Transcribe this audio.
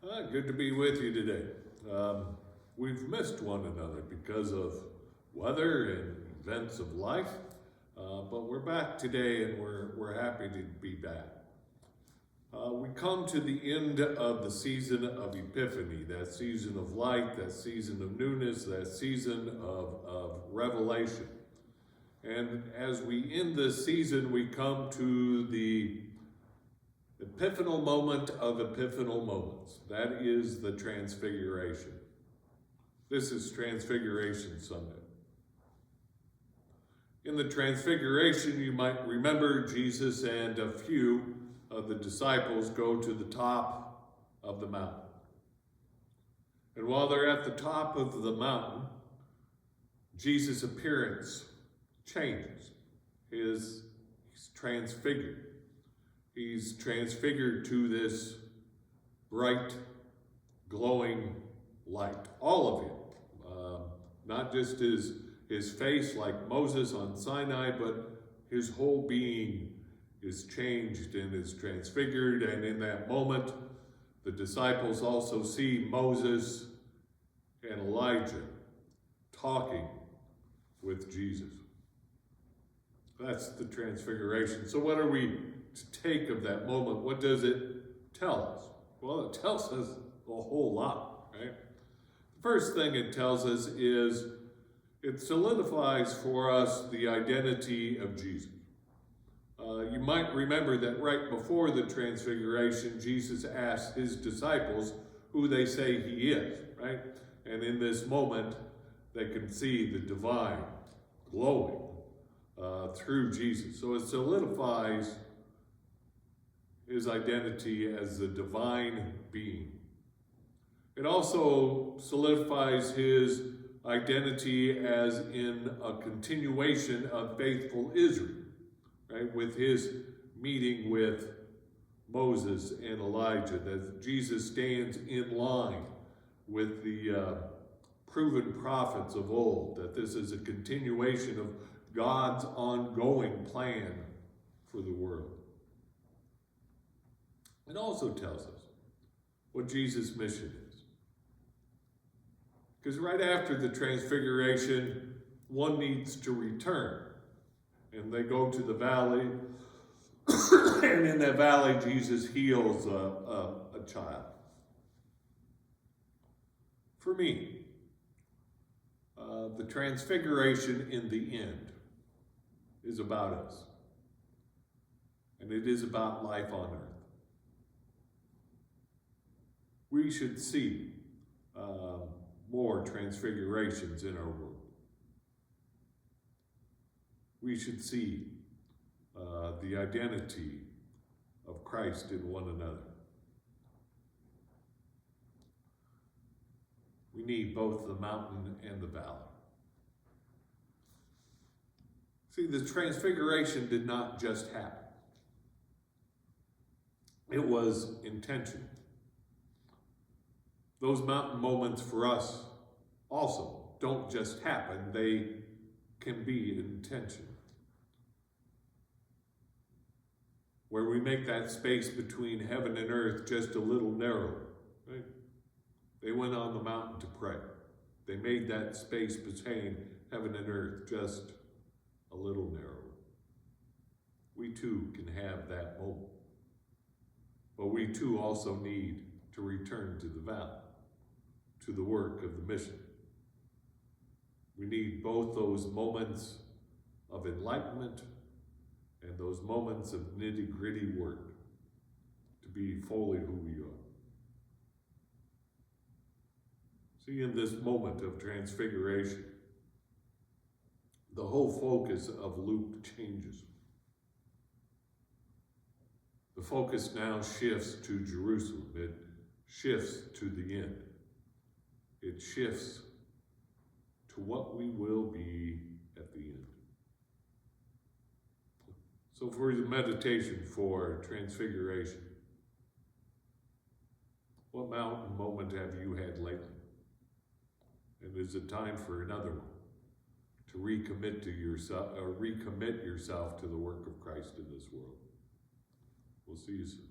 Good to be with you today. We've missed one another because of weather and events of life, but we're back today and we're happy to be back. We come to the end of the season of Epiphany, that season of light, that season of newness, that season of revelation. And as we end this season, we come to the epiphanal moment of epiphanal moments. That is the Transfiguration. This is Transfiguration Sunday. In the Transfiguration, you might remember Jesus and a few of the disciples go to the top of the mountain. And while they're at the top of the mountain, Jesus' appearance changes. He's transfigured. He's transfigured to this bright, glowing light. All of him. Not just his face like Moses on Sinai, but his whole being is changed and is transfigured. And in that moment, the disciples also see Moses and Elijah talking with Jesus. That's the Transfiguration. So what are we to take of that moment? What does it tell us? Well, it tells us a whole lot, right? The first thing it tells us is it solidifies for us the identity of Jesus. You might remember that right before the Transfiguration, Jesus asked his disciples who they say he is, right? And in this moment, they can see the divine glowing through Jesus. So it solidifies his identity as the divine being. It also solidifies his identity as in a continuation of faithful Israel, right? With his meeting with Moses and Elijah, that Jesus stands in line with the proven prophets of old, that this is a continuation of God's ongoing plan for the world. It also tells us what Jesus' mission is. Because right after the Transfiguration, one needs to return. And they go to the valley, and in that valley, Jesus heals a child. For me, the Transfiguration in the end is about us. And it is about life on earth. We should see more transfigurations in our world. We should see the identity of Christ in one another. We need both the mountain and the valley. See, the Transfiguration did not just happen. It was intentional. Those mountain moments for us also don't just happen, they can be intentional. Where we make that space between heaven and earth just a little narrower, right? They went on the mountain to pray. They made that space between heaven and earth just a little narrower. We too can have that moment. But we too also need to return to the valley, to the work of the mission. We need both those moments of enlightenment and those moments of nitty-gritty work to be fully who we are. See, in this moment of Transfiguration, the whole focus of Luke changes. The focus now shifts to Jerusalem. It shifts to the end. It shifts to what we will be at the end. So for the meditation for Transfiguration, what mountain moment have you had lately? And is it time for another one to recommit yourself to the work of Christ in this world? We'll see you soon.